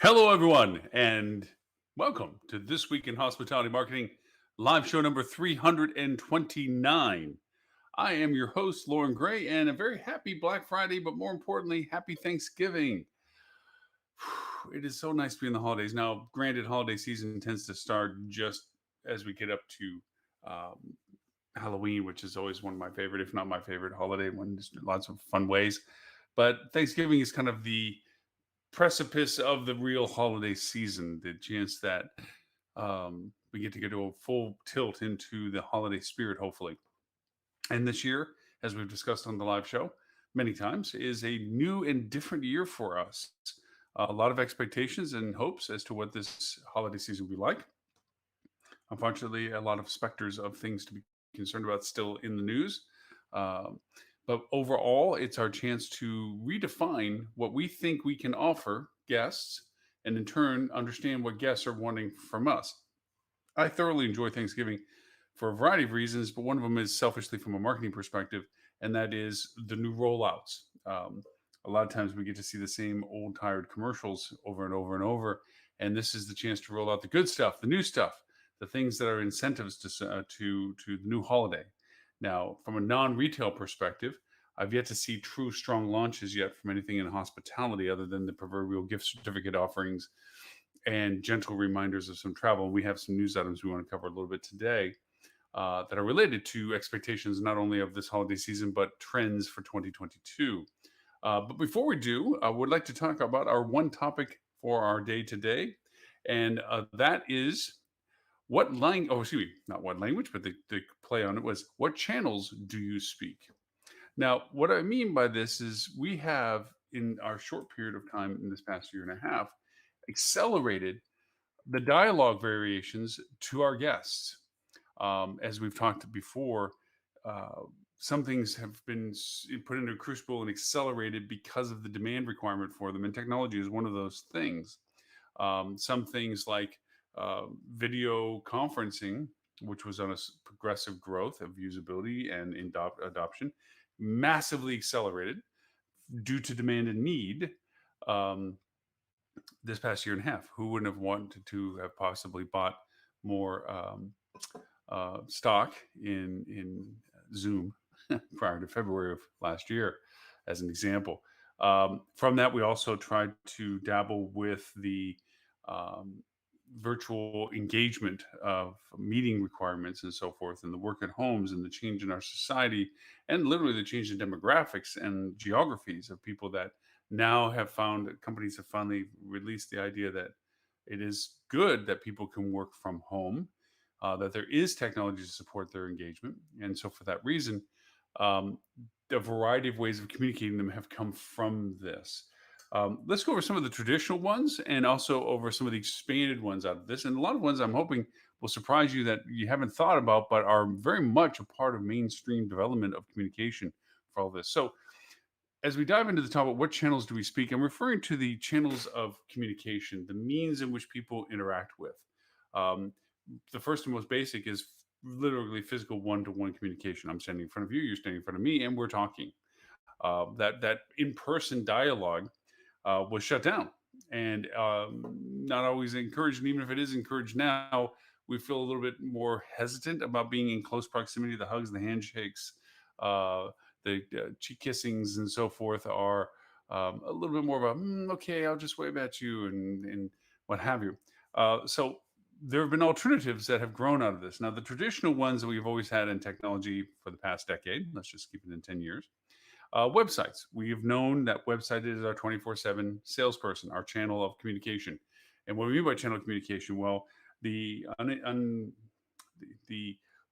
Hello, everyone, and welcome to This Week in Hospitality Marketing, live show number 329. I am your host, Lauren Gray, and a very happy Black Friday, but more importantly, happy Thanksgiving. It is so nice to be in the holidays. Now, granted, holiday season tends to start just as we get up to um, Halloween, which is always one of my favorite, if not my favorite holiday, when there's lots of fun ways. But Thanksgiving is kind of the precipice of the real holiday season, the chance that we get to go to a full tilt into the holiday spirit, hopefully. And this year, as we've discussed on the live show many times, is a new and different year for us. A lot of expectations and hopes as to what this holiday season will be like. Unfortunately, a lot of specters of things to be concerned about still in the news. Um, but overall, it's our chance to redefine what we think we can offer guests and in turn understand what guests are wanting from us. I thoroughly enjoy Thanksgiving for a variety of reasons, but one of them is selfishly from a marketing perspective, and that is the new rollouts. A lot of times we get to see the same old tired commercials over and over and over, and this is the chance to roll out the good stuff, the new stuff, the things that are incentives to the new holiday. Now, from a non-retail perspective, I've yet to see true strong launches yet from anything in hospitality other than the proverbial gift certificate offerings and gentle reminders of some travel. We have some news items we want to cover a little bit today that are related to expectations not only of this holiday season, but trends for 2022. But before we do, I would like to talk about our one topic for our day today. And that is what language, oh, excuse me, not what language, but the play on it was what channels do you speak? Now, what I mean by this is we have, in our short period of time in this past year and a half, accelerated the dialogue variations to our guests. As we've talked before, uh, some things have been put into a crucible and accelerated because of the demand requirement for them, and technology is one of those things. Some things like video conferencing, which was on a progressive growth of usability and adoption, massively accelerated due to demand and need. Um, this past year and a half. Who wouldn't have wanted to have possibly bought more stock in Zoom prior to February of last year, as an example? From that, we also tried to dabble with the um, virtual engagement of meeting requirements and so forth, and the work at homes and the change in our society, and literally the change in demographics and geographies of people that now have found companies have finally released the idea that it is good that people can work from home, that there is technology to support their engagement. And so, for that reason, um, a variety of ways of communicating them have come from this. Let's go over some of the traditional ones and also over some of the expanded ones out of this. And a lot of ones I'm hoping will surprise you that you haven't thought about, but are very much a part of mainstream development of communication for all this. So, as we dive into the topic, what channels do we speak? I'm referring to the channels of communication, the means in which people interact with. Um, the first and most basic is literally physical one-to-one communication. I'm standing in front of you, you're standing in front of me, and we're talking. That in-person dialogue was shut down, and not always encouraged. And even if it is encouraged now, we feel a little bit more hesitant about being in close proximity. The hugs, the handshakes, uh, the cheek kissings, and so forth are a little bit more of a okay. I'll just wave at you and what have you. So there have been alternatives that have grown out of this. Now, the traditional ones that we've always had in technology for the past decade, let's just keep it in 10 years, websites. We have known that website is our 24/7 salesperson, our channel of communication. And what we mean by channel of communication, well, the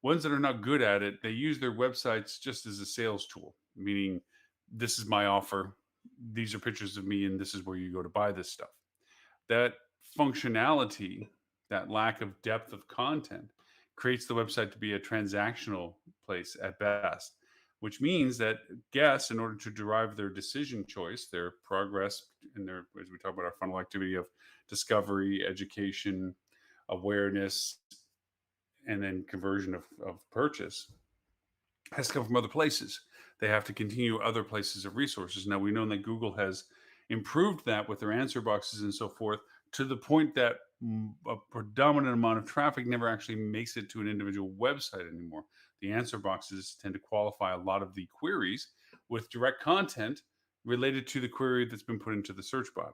ones that are not good at it, they use their websites just as a sales tool, meaning this is my offer, these are pictures of me, and this is where you go to buy this stuff. That functionality, that lack of depth of content, creates the website to be a transactional place at best, which means that guests, in order to derive their decision choice, their progress, and their, as we talk about our funnel activity of discovery, education, awareness, and then conversion of purchase, has to come from other places. They have to continue other places of resources. Now we know that Google has improved that with their answer boxes and so forth to the point that a predominant amount of traffic never actually makes it to an individual website anymore. The answer boxes tend to qualify a lot of the queries with direct content related to the query that's been put into the search bot.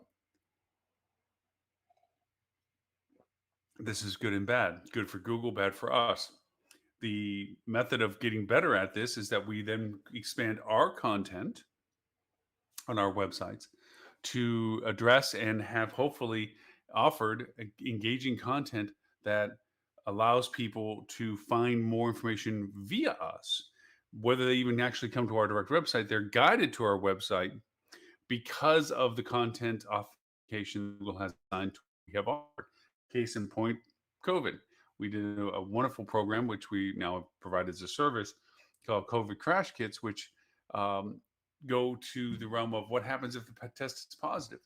This is good and bad. Good for Google, bad for us. The method of getting better at this is that we then expand our content on our websites to address and have hopefully offered engaging content that allows people to find more information via us. Whether they even actually come to our direct website, they're guided to our website because of the content authentication Google has designed to we have offered. Case in point, COVID. We did a wonderful program, which we now provide as a service called COVID Crash Kits, which um, go to the realm of what happens if the test is positive.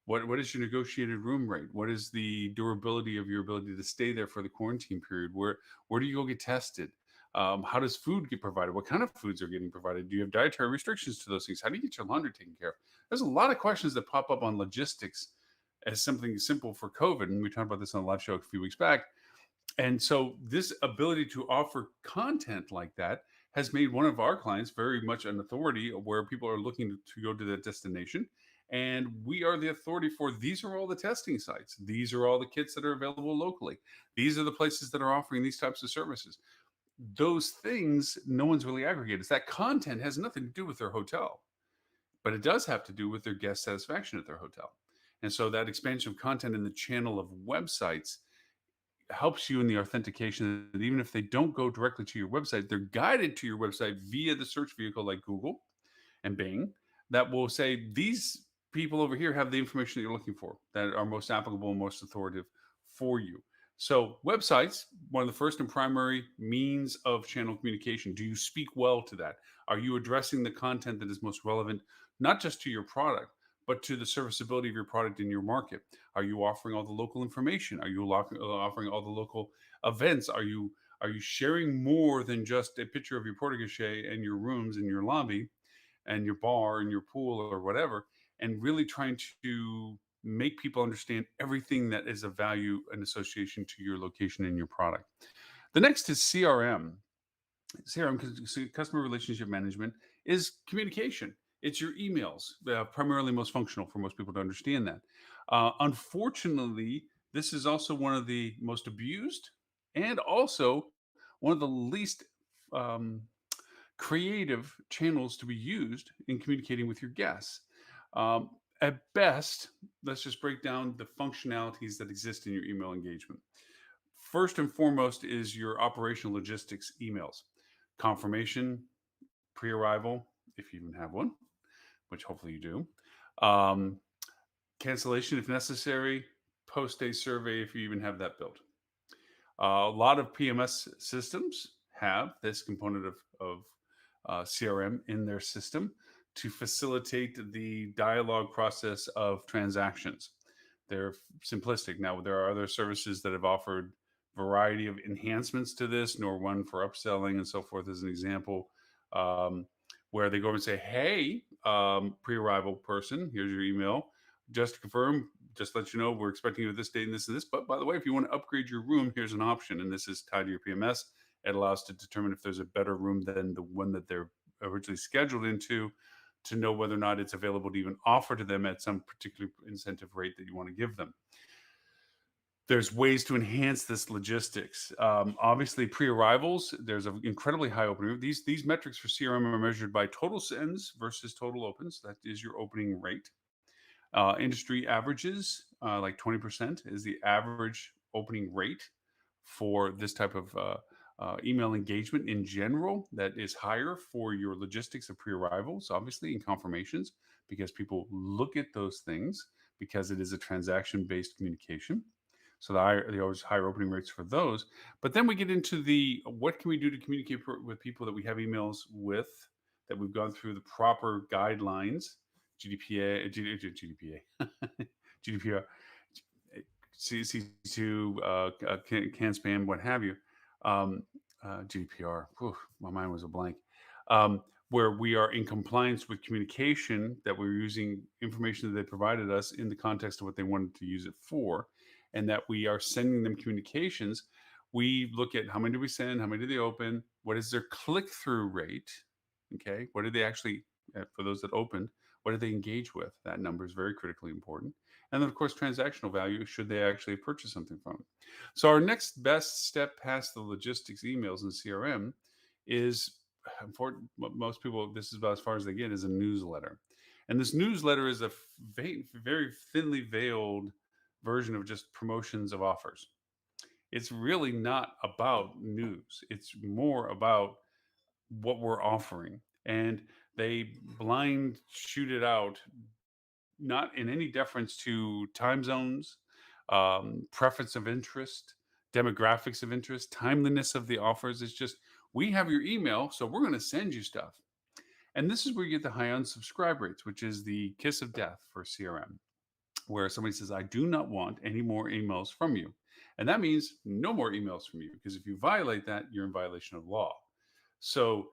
What is your negotiated room rate? What is the durability of your ability to stay there for the quarantine period? Where do you go get tested? How does food get provided? What kind of foods are getting provided? Do you have dietary restrictions to those things? How do you get your laundry taken care of? There's a lot of questions that pop up on logistics as something simple for COVID, and we talked about this on a live show a few weeks back. And so this ability to offer content like that has made one of our clients very much an authority where people are looking to go to that destination. And we are the authority for these are all the testing sites. These are all the kits that are available locally. These are the places that are offering these types of services. Those things, no one's really aggregated. It's that content has nothing to do with their hotel, but it does have to do with their guest satisfaction at their hotel. And so that expansion of content in the channel of websites helps you in the authentication that even if they don't go directly to your website, they're guided to your website via the search vehicle like Google and Bing that will say these people over here have the information that you're looking for that are most applicable and most authoritative for you. So, websites, one of the first and primary means of channel communication. Do you speak well to that? Are you addressing the content that is most relevant, not just to your product, but to the serviceability of your product in your market? Are you offering all the local information? Are you offering all the local events? Are you sharing more than just a picture of your porte and your rooms and your lobby and your bar and your pool or whatever, and really trying to make people understand everything that is of value and association to your location and your product. The next is CRM. CRM, customer relationship management, is communication. It's your emails, primarily most functional for most people to understand that. Unfortunately, this is also one of the most abused and also one of the least um, creative channels to be used in communicating with your guests. Um, at best, let's just break down the functionalities that exist in your email engagement. First and foremost is your operational logistics emails, confirmation, pre arrival, if you even have one, which hopefully you do, cancellation if necessary, post day survey if you even have that built. A lot of PMS systems have this component of CRM in their system to facilitate the dialogue process of transactions. They're simplistic. Now, there are other services that have offered variety of enhancements to this, nor one for upselling and so forth, as an example, um, where they go over and say, "Hey, pre-arrival person, here's your email. Just to confirm, just let you know, we're expecting you at this date and this and this. But by the way, if you want to upgrade your room, here's an option, and this is tied to your PMS. It allows to determine if there's a better room than the one that they're originally scheduled into, to know whether or not it's available to even offer to them at some particular incentive rate that you want to give them. There's ways to enhance this logistics. Obviously, pre-arrivals, there's an incredibly high opening. These metrics for CRM are measured by total sends versus total opens. That is your opening rate. Industry averages, like 20%, is the average opening rate for this type of email engagement in general. That is higher for your logistics of pre-arrivals, obviously, and confirmations, because people look at those things because it is a transaction-based communication. So the always higher opening rates for those. But then we get into the what can we do to communicate with people that we have emails with, that we've gone through the proper guidelines, GDPA, GDPA, GDPR, CC2, can spam, what have you. GDPR. Whew, my mind was a blank. where we are in compliance with communication, that we're using information that they provided us in the context of what they wanted to use it for, and that we are sending them communications. We look at how many do we send, how many do they open, what is their click through rate, okay, what did they actually, for those that opened, what did they engage with? That number is very critically important. And then, of course, transactional value, should they actually purchase something from it. So, our next best step past the logistics emails and CRM is, for most people, this is about as far as they get, is a newsletter. And this newsletter is a very thinly veiled version of just promotions of offers. It's really not about news. It's more about what we're offering. And they blind shoot it out, not in any deference to time zones, preference of interest, demographics of interest, timeliness of the offers. It's just, we have your email, so we're going to send you stuff. And this is where you get the high unsubscribe rates, which is the kiss of death for CRM, where somebody says, I do not want any more emails from you. And that means no more emails from you, because if you violate that, you're in violation of law. So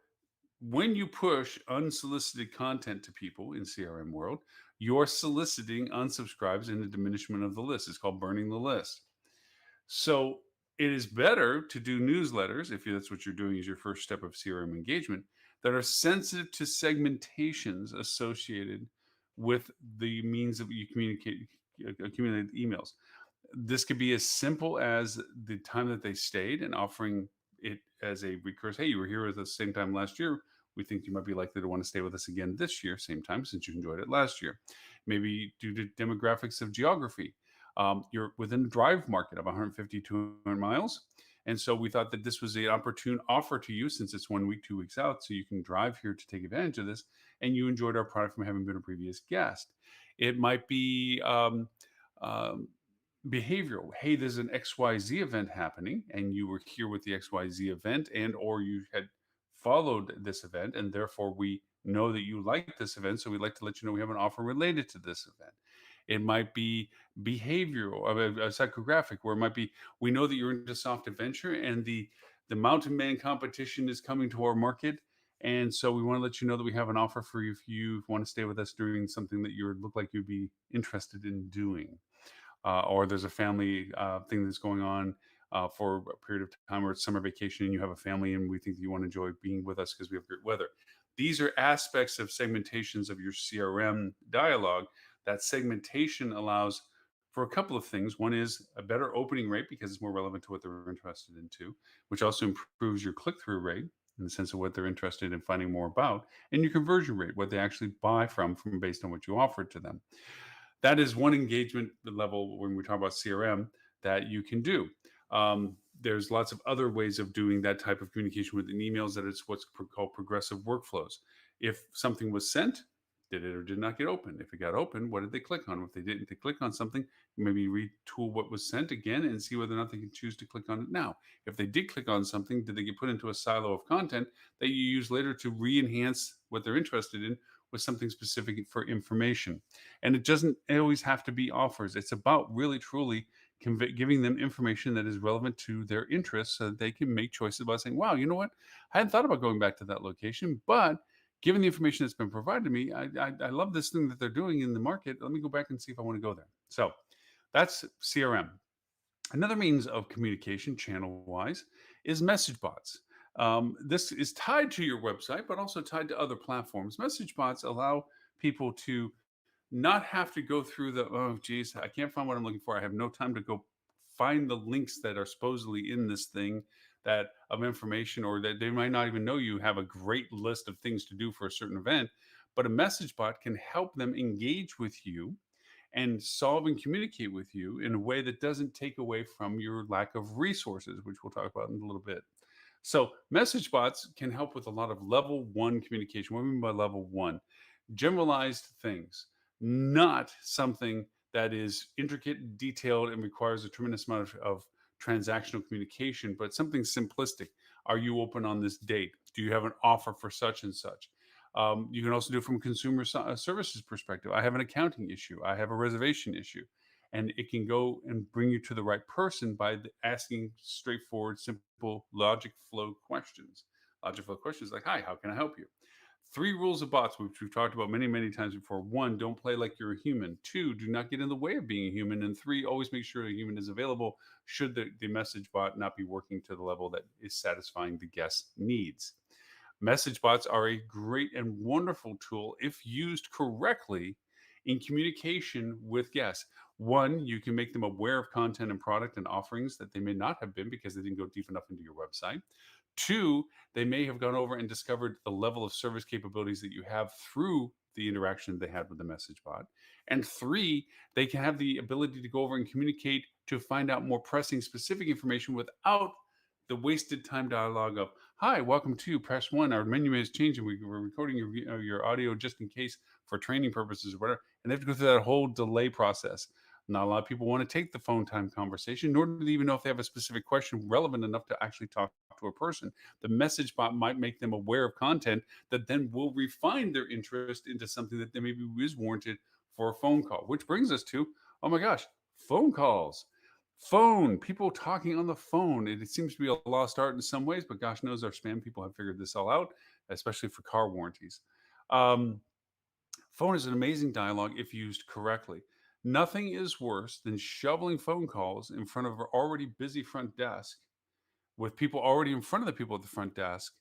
when you push unsolicited content to people in CRM world, you're soliciting unsubscribes and the diminishment of the list. It's called burning the list. So it is better to do newsletters, if that's what you're doing as your first step of CRM engagement, that are sensitive to segmentations associated with the means of you accumulated emails. This could be as simple as the time that they stayed and offering it as a recurse. Hey, you were here at the same time last year. We think you might be likely to want to stay with us again this year, same time, since you enjoyed it last year. Maybe due to demographics of geography, you're within the drive market of 150, 200 miles. And so we thought that this was an opportune offer to you, since it's 1 week, 2 weeks out. So you can drive here to take advantage of this. And you enjoyed our product from having been a previous guest. It might be um, behavioral. Hey, there's an XYZ event happening, and you were here with the XYZ event, and or you had followed this event, and therefore we know that you like this event, so we'd like to let you know we have an offer related to this event. It might be behavioral, a psychographic, where it might be, we know that you're into soft adventure, and the mountain man competition is coming to our market, and so we want to let you know that we have an offer for you if you want to stay with us doing something that you look like you'd be interested in doing. Or there's a family thing that's going on for a period of time, or it's summer vacation and you have a family and we think that you want to enjoy being with us because we have great weather. These are aspects of segmentations of your CRM dialogue. That segmentation allows for a couple of things. One is a better opening rate because it's more relevant to what they're interested in too, which also improves your click-through rate in the sense of what they're interested in finding more about, and your conversion rate, what they actually buy from based on what you offer to them. That is one engagement level when we talk about CRM that you can do. There's lots of other ways of doing that type of communication within emails, that it's what's called progressive workflows. If something was sent, did it or did not get open? If it got open, what did they click on? If they didn't, they click on something, maybe retool what was sent again and see whether or not they can choose to click on it now. If they did click on something, did they get put into a silo of content that you use later to re-enhance what they're interested in with something specific for information? And it doesn't always have to be offers. It's about really truly giving them information that is relevant to their interests, so that they can make choices about saying, wow, you know what, I hadn't thought about going back to that location, but given the information that's been provided to me, I love this thing that they're doing in the market. Let me go back and see if I want to go there. So that's CRM. Another means of communication, channel wise, is message bots. This is tied to your website, but also tied to other platforms. Message bots allow people to not have to go through the, oh geez, I can't find what I'm looking for, I have no time to go find the links that are supposedly in this thing, that of information, or that they might not even know you have a great list of things to do for a certain event. But a message bot can help them engage with you and solve and communicate with you in a way that doesn't take away from your lack of resources, which we'll talk about in a little bit. So message bots can help with a lot of level one communication. What do I mean by level one? Generalized things, not something that is intricate, detailed, and requires a tremendous amount of transactional communication, but something simplistic. Are you open on this date? Do you have an offer for such and such? You can also do it from a consumer services perspective. I have an accounting issue. I have a reservation issue. And it can go and bring you to the right person by asking straightforward, simple logic flow questions. Logic flow questions like, hi, how can I help you? Three rules of bots, which we've talked about many, many times before. One, don't play like you're a human. Two, do not get in the way of being a human. And three, always make sure a human is available should the message bot not be working to the level that is satisfying the guest's needs. Message bots are a great and wonderful tool if used correctly in communication with guests. One, you can make them aware of content and product and offerings that they may not have been because they didn't go deep enough into your website. Two, they may have gone over and discovered the level of service capabilities that you have through the interaction they had with the message bot. And three, they can have the ability to go over and communicate to find out more pressing, specific information without the wasted time dialogue of, "Hi, welcome to press one. Our menu is changing. We're recording your audio just in case for training purposes or whatever." And they have to go through that whole delay process. Not a lot of people want to take the phone time conversation, nor do they even know if they have a specific question relevant enough to actually talk to a person. The message bot might make them aware of content that then will refine their interest into something that they maybe is warranted for a phone call. Which brings us to, oh my gosh, phone calls. Phone, people talking on the phone. It seems to be a lost art in some ways, but gosh knows our spam people have figured this all out, especially for car warranties. Um, Phone is an amazing dialogue if used correctly. Nothing is worse than shoveling phone calls in front of an already busy front desk with people already in front of the people at the front desk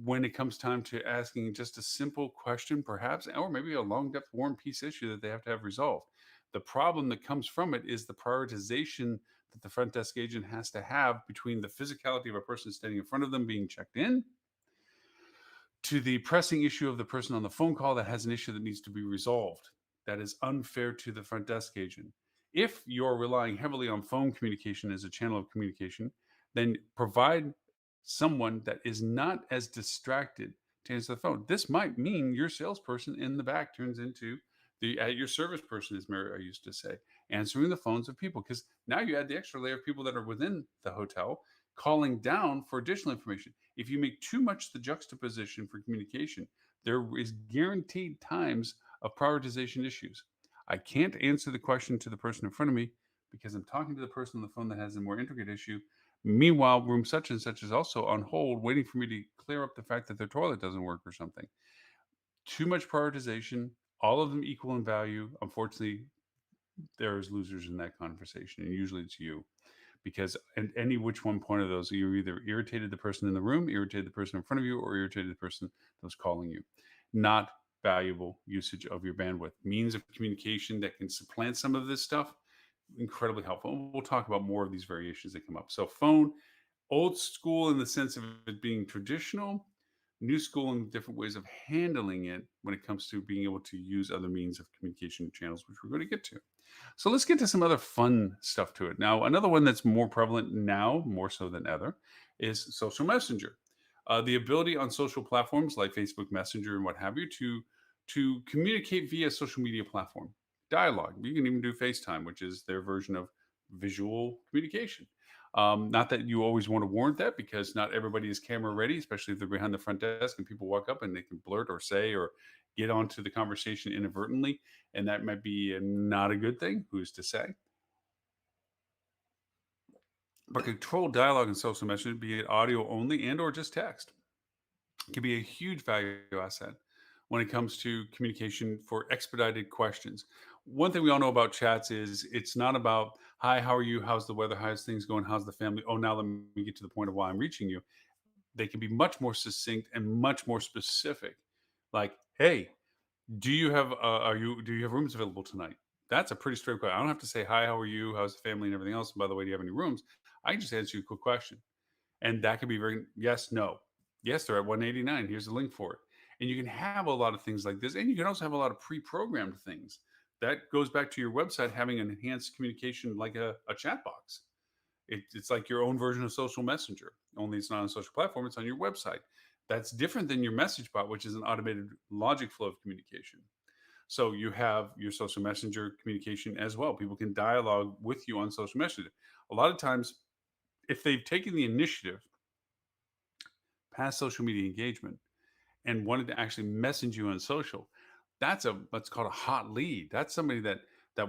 when it comes time to asking just a simple question, perhaps, or maybe a long depth war and peace issue that they have to have resolved. The problem that comes from it is the prioritization that the front desk agent has to have between the physicality of a person standing in front of them being checked in to the pressing issue of the person on the phone call that has an issue that needs to be resolved. That is unfair to the front desk agent. If you're relying heavily on phone communication as a channel of communication, then provide someone that is not as distracted to answer the phone. This might mean your salesperson in the back turns into your service person, as Mary used to say, answering the phones of people. Because now you add the extra layer of people that are within the hotel calling down for additional information. If you make too much the juxtaposition for communication, there is guaranteed times of prioritization issues. I can't answer the question to the person in front of me because I'm talking to the person on the phone that has a more intricate issue. Meanwhile, room such and such is also on hold, waiting for me to clear up the fact that their toilet doesn't work or something. Too much prioritization, all of them equal in value. Unfortunately, there's losers in that conversation, and usually it's you because at any which one point of those, you either irritated the person in the room, irritated the person in front of you, or irritated the person that was calling you. Not valuable usage of your bandwidth. Means of communication that can supplant some of this stuff, incredibly helpful. We'll talk about more of these variations that come up. So, phone, old school in the sense of it being traditional, new school in different ways of handling it when it comes to being able to use other means of communication channels, which we're going to get to. So let's get to some other fun stuff to it. Now, another one that's more prevalent now, more so than ever, is social messenger. The ability on social platforms like Facebook Messenger and what have you to communicate via social media platform, dialogue. You can even do FaceTime, which is their version of visual communication. Not that you always want to warrant that because not everybody is camera ready, especially if they're behind the front desk and people walk up and they can blurt or say or get onto the conversation inadvertently, and that might be not a good thing. Who's to say? But controlled dialogue in social messaging, be it audio only and or just text, can be a huge value asset when it comes to communication for expedited questions. One thing we all know about chats is it's not about, "Hi, how are you? How's the weather? How's things going? How's the family?" Oh, now let me get to the point of why I'm reaching you. They can be much more succinct and much more specific. Like, "Hey, do you have rooms available tonight?" That's a pretty straight question. I don't have to say, "Hi, how are you? How's the family and everything else? And by the way, do you have any rooms?" I can just answer you a quick question. And that could be very yes, no. Yes, they're at 189. Here's the link for it. And you can have a lot of things like this. And you can also have a lot of pre-programmed things. That goes back to your website having an enhanced communication like a chat box. It's like your own version of social messenger, only it's not on a social platform, it's on your website. That's different than your message bot, which is an automated logic flow of communication. So you have your social messenger communication as well. People can dialogue with you on social messenger. A lot of times, if they've taken the initiative past social media engagement and wanted to actually message you on social, that's a what's called a hot lead. That's somebody that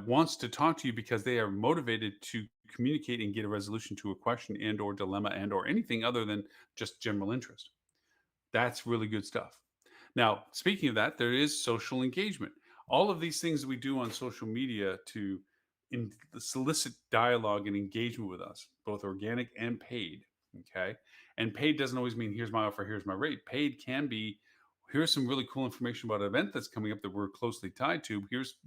wants to talk to you because they are motivated to communicate and get a resolution to a question and or dilemma and or anything other than just general interest. That's really good stuff. Now, speaking of that, there is social engagement. All of these things that we do on social media to solicit dialogue and engagement with us, both organic and paid. Okay. And paid doesn't always mean here's my offer, here's my rate. Paid can be here's some really cool information about an event that's coming up that we're closely tied to.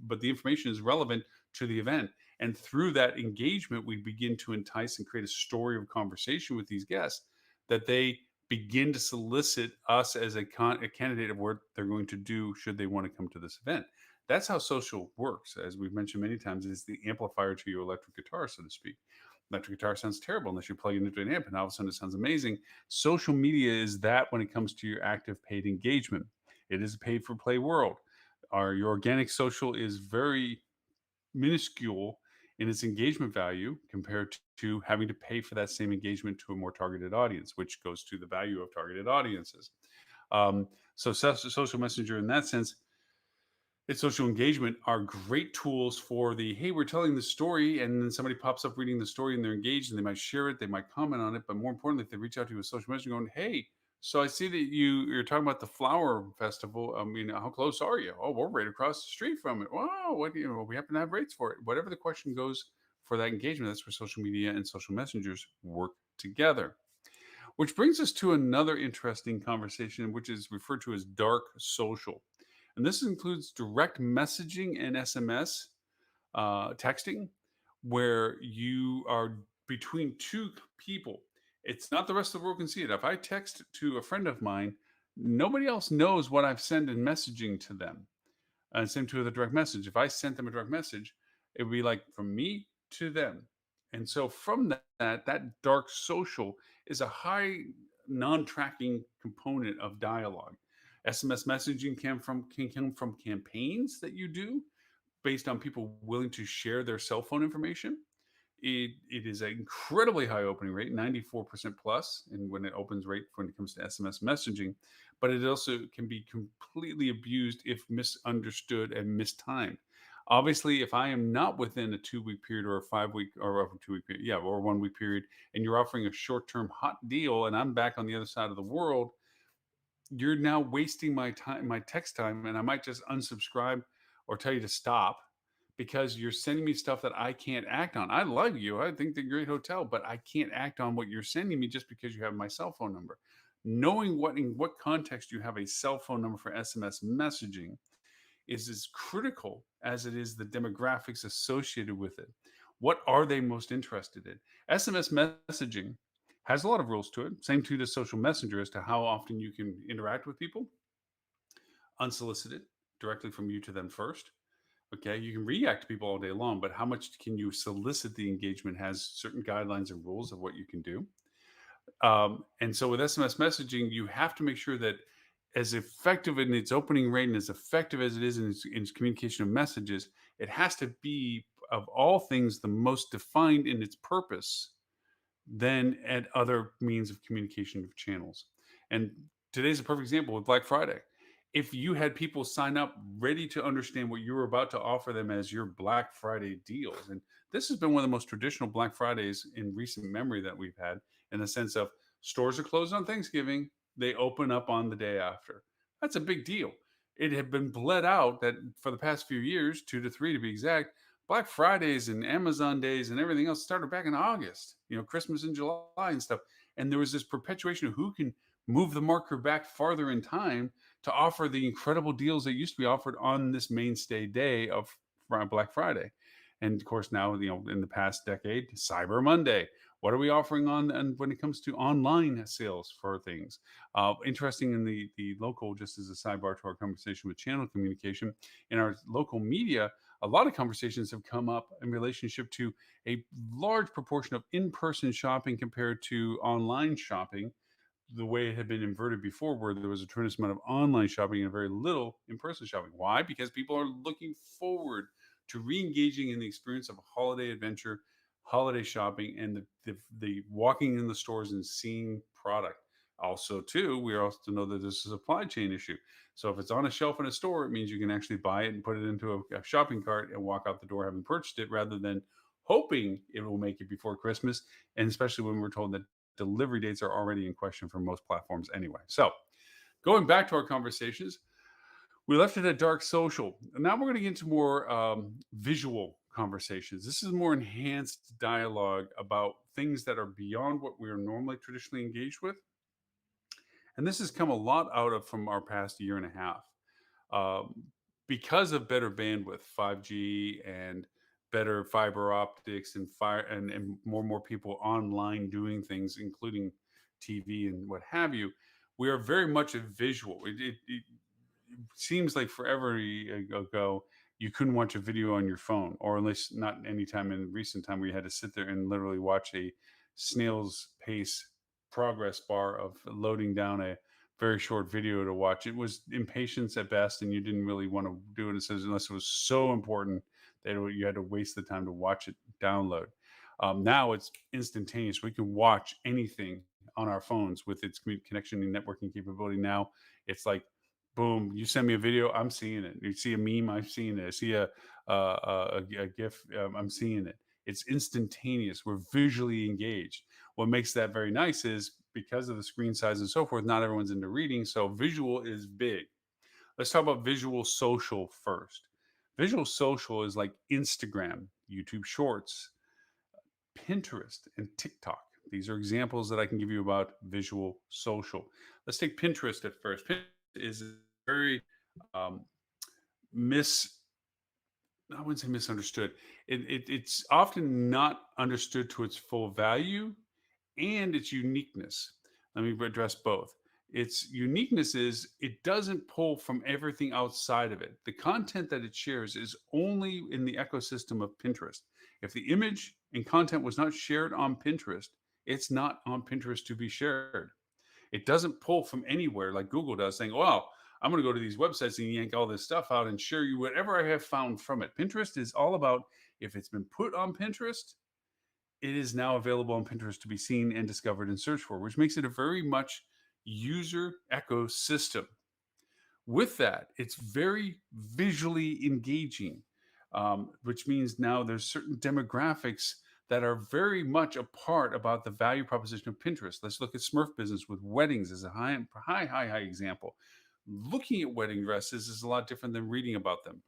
But the information is relevant to the event. And through that engagement, we begin to entice and create a story of conversation with these guests that they begin to solicit us as a candidate of what they're going to do should they want to come to this event. That's how social works. As we've mentioned many times, it's the amplifier to your electric guitar, so to speak. Electric guitar sounds terrible unless you plug it into an amp, and all of a sudden it sounds amazing. Social media is that when it comes to your active paid engagement. It is a paid for play world. Your organic social is very minuscule in its engagement value compared to having to pay for that same engagement to a more targeted audience, which goes to the value of targeted audiences. Social messenger in that sense, its social engagement are great tools for the hey, we're telling the story, and then somebody pops up reading the story and they're engaged and they might share it, they might comment on it, but more importantly, if they reach out to you with social messenger going, hey, so I see that you're talking about the flower festival. I mean, how close are you? Oh, we're right across the street from it. Wow, what do we happen to have rates for it? Whatever the question goes for that engagement, that's where social media and social messengers work together. Which brings us to another interesting conversation, which is referred to as dark social. And this includes direct messaging and SMS texting, where you are between two people. It's not the rest of the world can see it. If I text to a friend of mine, nobody else knows what I've sent in messaging to them. And same to the direct message. If I sent them a direct message, it would be like from me to them. And so from that dark social is a high non-tracking component of dialogue. SMS messaging can come from campaigns that you do based on people willing to share their cell phone information. It is an incredibly high opening rate, 94% plus, and when it opens rate when it comes to SMS messaging, but it also can be completely abused if misunderstood and mistimed. Obviously, if I am not within a 2 week period or a 5 week or a 2 week period, yeah, or a 1 week period, and you're offering a short term hot deal, and I'm back on the other side of the world, you're now wasting my time, my text time, and I might just unsubscribe or tell you to stop because you're sending me stuff that I can't act on. I love you. I think they're a great hotel, but I can't act on what you're sending me just because you have my cell phone number. Knowing what in what context you have a cell phone number for SMS messaging is as critical as it is the demographics associated with it. What are they most interested in? SMS messaging has a lot of rules to it. Same to the social messenger as to how often you can interact with people unsolicited directly from you to them first. Okay, you can react to people all day long, but how much can you solicit the engagement has certain guidelines and rules of what you can do. And so with SMS messaging, you have to make sure that as effective in its opening rate and as effective as it is in its communication of messages, it has to be of all things the most defined in its purpose than at other means of communication of channels. And today's a perfect example with Black Friday. If you had people sign up ready to understand what you were about to offer them as your Black Friday deals, and this has been one of the most traditional Black Fridays in recent memory that we've had, in the sense of stores are closed on Thanksgiving, they open up on the day after. That's a big deal. It had been bled out that for the past few years, 2 to 3 to be exact, Black Fridays and Amazon days and everything else started back in August, Christmas in July and stuff. And there was this perpetuation of who can move the marker back farther in time to offer the incredible deals that used to be offered on this mainstay day of Black Friday. And of course, now, in the past decade, Cyber Monday. What are we offering on and when it comes to online sales for things? Interesting in the local, just as a sidebar to our conversation with channel communication, in our local media, a lot of conversations have come up in relationship to a large proportion of in-person shopping compared to online shopping, the way it had been inverted before, where there was a tremendous amount of online shopping and very little in-person shopping. Why? Because people are looking forward to re-engaging in the experience of a holiday adventure, holiday shopping, and the walking in the stores and seeing product. Also, too, we also know that there's a supply chain issue. So if it's on a shelf in a store, it means you can actually buy it and put it into a shopping cart and walk out the door having purchased it, rather than hoping it will make it before Christmas. And especially when we're told that delivery dates are already in question for most platforms anyway. So Going back to our conversations, we left it at dark social. Now we're going to get into more visual conversations. This is more enhanced dialogue about things that are beyond what we are normally traditionally engaged with. And this has come a lot out of from our past year and a half. Um, because of better bandwidth, 5G and better fiber optics and fire and more people online doing things, including TV and what have you, we are very much a visual. It seems like forever ago you couldn't watch a video on your phone, or at least not any time in recent time, where you had to sit there and literally watch a snail's pace progress bar of loading down a very short video to watch. It was impatience at best, and you didn't really want to do it unless it was so important that you had to waste the time to watch it download. Now it's instantaneous. We can watch anything on our phones with its connection and networking capability. Now it's like, boom, you send me a video, I'm seeing it. You see a meme, I'm seeing it. I see a GIF, I'm seeing it. It's instantaneous. We're visually engaged. What makes that very nice is because of the screen size and so forth, not everyone's into reading. So visual is big. Let's talk about visual social first. Visual social is like Instagram, YouTube Shorts, Pinterest, and TikTok. These are examples that I can give you about visual social. Let's take Pinterest at first. Pinterest is very um, mis I wouldn't say misunderstood. It's often not understood to its full value and its uniqueness. Let me address both. Its uniqueness is it doesn't pull from everything outside of it. The content that it shares is only in the ecosystem of Pinterest. If the image and content was not shared on Pinterest, it's not on Pinterest to be shared. It doesn't pull from anywhere like Google does, saying, well, I'm going to go to these websites and yank all this stuff out and share you whatever I have found from it. Pinterest is all about if it's been put on Pinterest, it is now available on Pinterest to be seen and discovered and searched for, which makes it a very much user ecosystem. With that, it's very visually engaging, which means now there's certain demographics that are very much a part about the value proposition of Pinterest. Let's look at Smurf business with weddings as a high example. Looking at wedding dresses is a lot different than reading about them.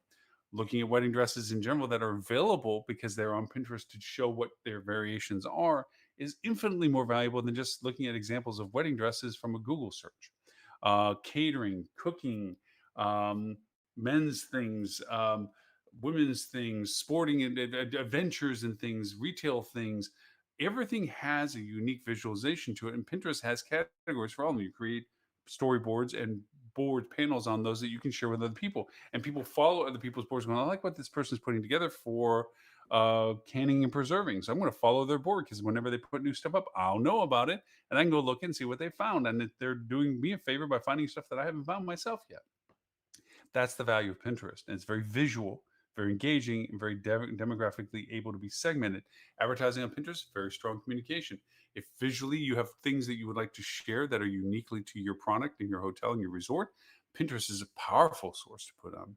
Looking at wedding dresses in general that are available because they're on Pinterest to show what their variations are is infinitely more valuable than just looking at examples of wedding dresses from a Google search. Catering, cooking, um, men's things, women's things, sporting adventures and things, retail things. Everything has a unique visualization to it, and Pinterest has categories for all of them. You create storyboards and board panels on those that you can share with other people, and people follow other people's boards. Going, I like what this person's putting together for canning and preserving, so I'm going to follow their board because whenever they put new stuff up, I'll know about it, and I can go look and see what they found, and they're doing me a favor by finding stuff that I haven't found myself yet. That's the value of Pinterest. And it's very visual, very engaging, and very demographically able to be segmented. Advertising on Pinterest, very strong communication. If visually you have things that you would like to share that are uniquely to your product in your hotel and your resort, Pinterest is a powerful source to put on.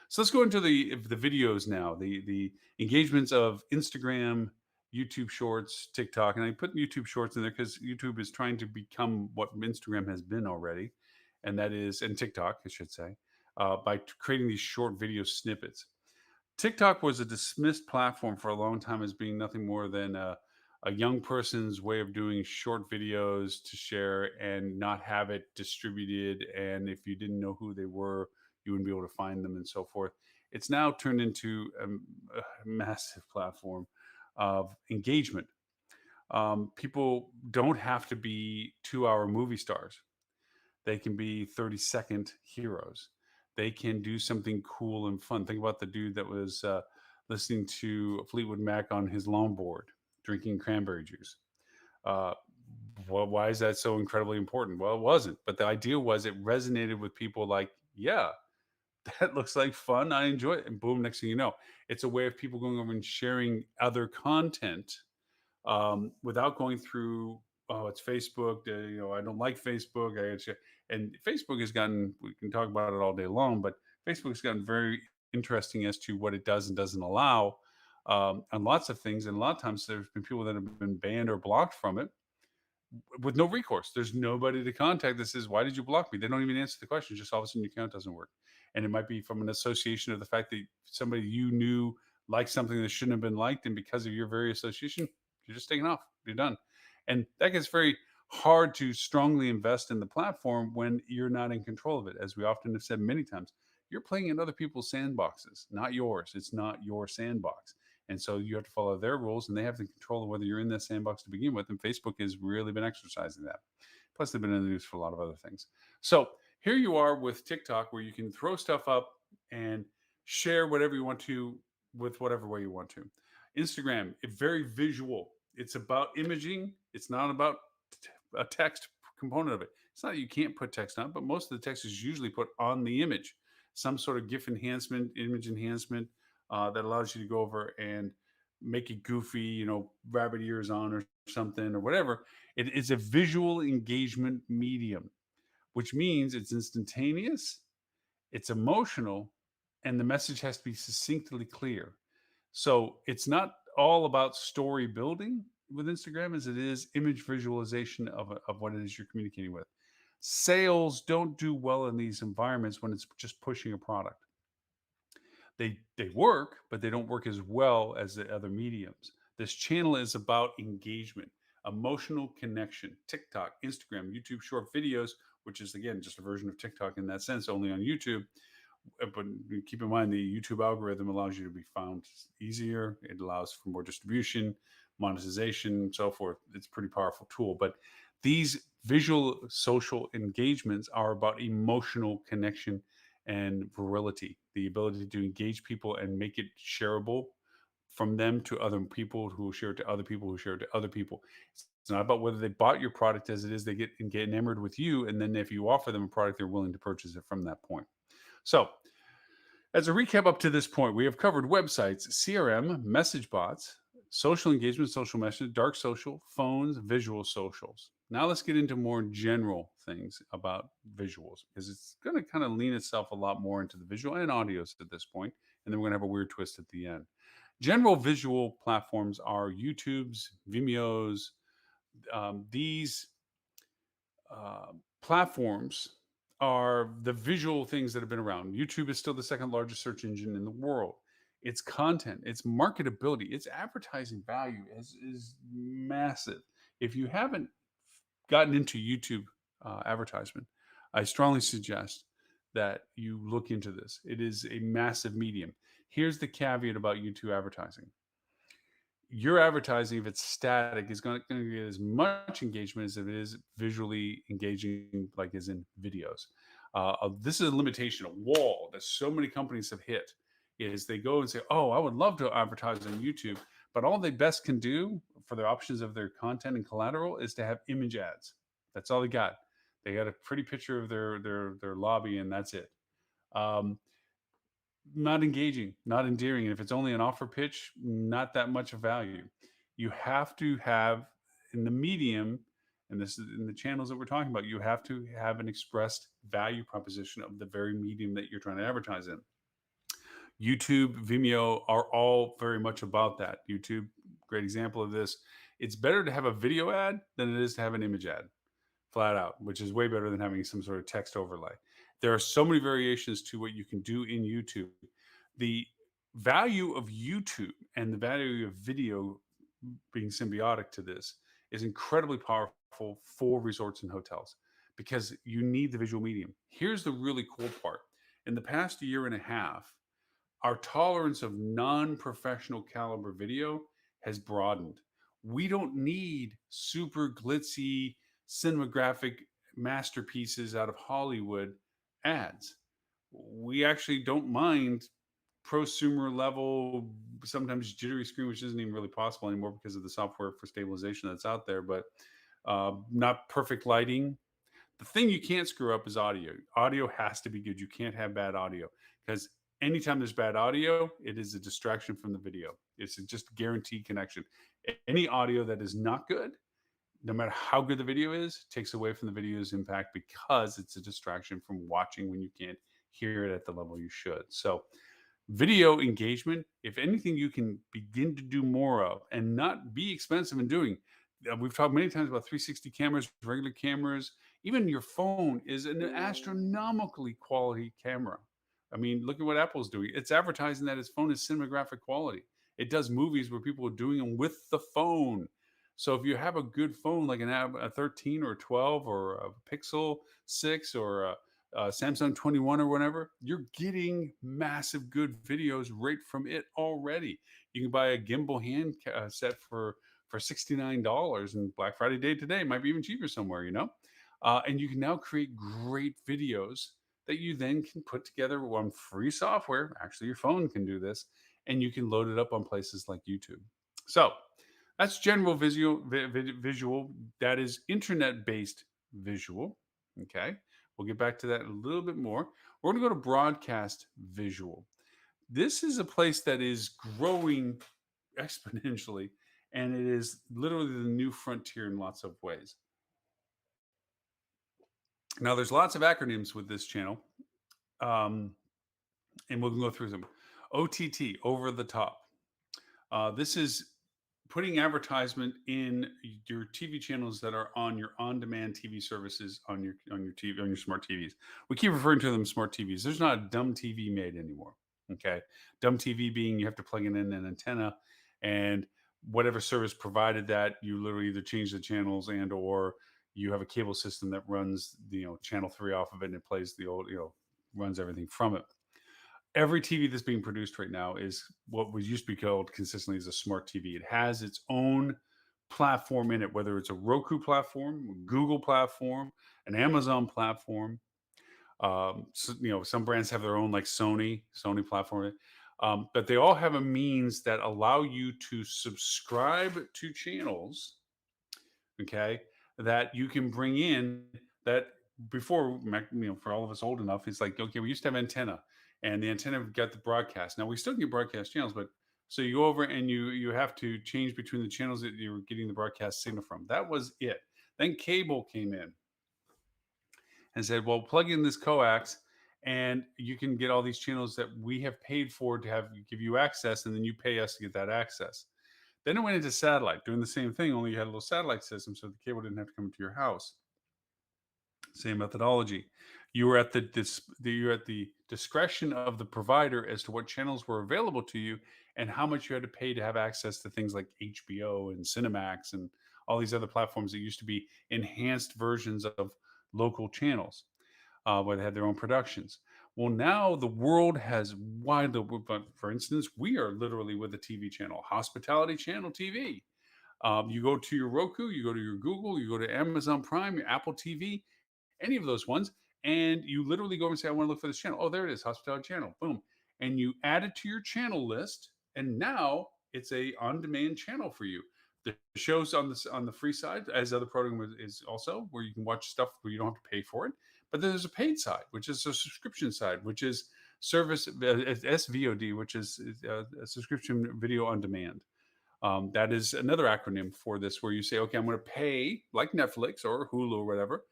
So let's go into the videos now. The engagements of Instagram, YouTube Shorts, TikTok, and I put YouTube Shorts in there because YouTube is trying to become what Instagram has been already, and that is, and TikTok, I should say, by creating these short video snippets. TikTok was a dismissed platform for a long time as being nothing more than a young person's way of doing short videos to share and not have it distributed. And if you didn't know who they were, you wouldn't be able to find them and so forth. It's now turned into a massive platform of engagement. People don't have to be 2 hour movie stars. They can be 30-second heroes. They can do something cool and fun. Think about the dude that was listening to Fleetwood Mac on his longboard, drinking cranberry juice. Uh, well, why is that so incredibly important? Well, it wasn't. But the idea was it resonated with people like, yeah, that looks like fun. I enjoy it. And boom, next thing you know, it's a way of people going over and sharing other content without going through, oh, it's Facebook. I don't like Facebook. And Facebook has gotten, we can talk about it all day long, but Facebook has gotten very interesting as to what it does and doesn't allow on lots of things. And a lot of times there's been people that have been banned or blocked from it with no recourse. There's nobody to contact that says, "Why did you block me?" They don't even answer the question. Just all of a sudden, your account doesn't work, and it might be from an association of the fact that somebody you knew liked something that shouldn't have been liked, and because of your very association, you're just taken off. You're done, and that gets very hard to strongly invest in the platform when you're not in control of it. As we often have said many times, you're playing in other people's sandboxes, not yours. It's not your sandbox. And so you have to follow their rules, and they have the control of whether you're in that sandbox to begin with. And Facebook has really been exercising that. Plus, they've been in the news for a lot of other things. So here you are with TikTok, where you can throw stuff up and share whatever you want to with whatever way you want to. Instagram, it's very visual. It's about imaging. It's not about a text component of it. It's not that you can't put text on, but most of the text is usually put on the image, some sort of GIF enhancement, image enhancement that allows you to go over and make it goofy, rabbit ears on or something or whatever. It is a visual engagement medium, which means it's instantaneous, it's emotional, and the message has to be succinctly clear. So it's not all about story building with Instagram as it is image visualization of what it is you're communicating with. Sales don't do well in these environments when it's just pushing a product. They work, but they don't work as well as the other mediums. This channel is about engagement, emotional connection. TikTok, Instagram, YouTube short videos, which is again just a version of TikTok in that sense, only on YouTube. But keep in mind the YouTube algorithm allows you to be found easier. It allows for more distribution, monetization, so forth. It's a pretty powerful tool. But these visual social engagements are about emotional connection and virility, the ability to engage people and make it shareable from them to other people who share it to other people who share it to other people. It's not about whether they bought your product as it is they get enamored with you, and then if you offer them a product, they're willing to purchase it from that point. So, as a recap up to this point, we have covered websites, CRM, message bots, social engagement, social message, dark social, phones, visual socials. Now let's get into more general things about visuals because it's going to kind of lean itself a lot more into the visual and audios at this point, and then we're going to have a weird twist at the end. General visual platforms are YouTube's, Vimeo's. These platforms are the visual things that have been around. YouTube is still the second largest search engine in the world. Its content, its marketability, its advertising value is massive. If you haven't gotten into YouTube advertisement, I strongly suggest that you look into this. It is a massive medium. Here's the caveat about YouTube advertising: your advertising, if it's static, is going to get as much engagement as it is visually engaging, like as in videos. This is a limitation, a wall that so many companies have hit. Is they go and say, "Oh, I would love to advertise on YouTube," but all they best can do for the options of their content and collateral is to have image ads. That's all they got. They got a pretty picture of their lobby, and that's it. Um, Not engaging, not endearing. And if it's only an offer pitch, not that much of value. You have to have in the medium, and this is in the channels that we're talking about, you have to have an expressed value proposition of the very medium that you're trying to advertise in. YouTube, Vimeo are all very much about that. YouTube, great example of this. It's better to have a video ad than it is to have an image ad, flat out, which is way better than having some sort of text overlay. There are so many variations to what you can do in YouTube. The value of YouTube and the value of video being symbiotic to this is incredibly powerful for resorts and hotels because you need the visual medium. Here's the really cool part. In the past year and a half, our tolerance of non-professional caliber video has broadened. We don't need super glitzy cinematographic masterpieces out of Hollywood ads. We actually don't mind prosumer level, sometimes jittery screen, which isn't even really possible anymore because of the software for stabilization that's out there, but not perfect lighting. The thing you can't screw up is audio. Audio has to be good. You can't have bad audio because anytime there's bad audio, it is a distraction from the video. It's just a guaranteed connection. Any audio that is not good, no matter how good the video is, takes away from the video's impact because it's a distraction from watching when you can't hear it at the level you should. So, video engagement, if anything, you can begin to do more of and not be expensive in doing. we've talked many times about 360 cameras, regular cameras. Even your phone is an astronomically quality camera. I mean, look at what Apple's doing. It's advertising that its phone is cinematographic quality. It does movies where people are doing them with the phone. So if you have a good phone like a 13 or 12 or a Pixel 6 or a Samsung 21 or whatever, you're getting massive good videos right from it already. You can buy a gimbal hand set for $69 and Black Friday day today might be even cheaper somewhere, and you can now create great videos that you then can put together on free software. Actually, your phone can do this, and you can load it up on places like YouTube. So that's general visual. That is internet based visual. Okay. We'll get back to that in a little bit more. We're going to go to broadcast visual. This is a place that is growing exponentially, and it is literally the new frontier in lots of ways. Now, there's lots of acronyms with this channel, um, and we'll go through them. OTT, over the top. This is putting advertisement in your TV channels that are on your on-demand TV services on your TV on your smart TVs. We keep referring to them smart TVs. There's not a dumb TV made anymore. Okay, dumb TV being you have to plug in an antenna, and whatever service provided that, you literally either change the channels and or you have a cable system that runs the channel 3 off of it and it plays the old runs everything from it. Every TV that's being produced right now is what was used to be called consistently as a smart TV. It has its own platform in it, whether it's a Roku platform, Google platform, an Amazon platform. So, some brands have their own, like Sony platform, but they all have a means that allow you to subscribe to channels. Okay, that you can bring in that before, for all of us old enough, it's like, okay, we used to have antenna, and the antenna got the broadcast. Now we still get broadcast channels, but so you go over and you have to change between the channels that you're getting the broadcast signal from. That was it. Then cable came in and said, well, plug in this coax and you can get all these channels that we have paid for to have give you access, and then you pay us to get that access. Then it went into satellite, doing the same thing, only you had a little satellite system, so the cable didn't have to come to your house. Same methodology. You were at you were at the discretion of the provider as to what channels were available to you and how much you had to pay to have access to things like HBO and Cinemax and all these other platforms that used to be enhanced versions of local channels, where they had their own productions. Well, now the world has widely, but for instance, we are literally with a TV channel, Hospitality Channel TV. You go to your Roku, you go to your Google, you go to Amazon Prime, your Apple TV, any of those ones, and you literally go and say, I want to look for this channel. Oh, there it is, Hospitality Channel. Boom. And you add it to your channel list, and now it's a on-demand channel for you. The shows on the free side, as other program is also where you can watch stuff where you don't have to pay for it. But then there's a paid side, which is a subscription side, which is service SVOD, which is a subscription video on demand. That is another acronym for this, where you say, okay, I'm going to pay like Netflix or Hulu or whatever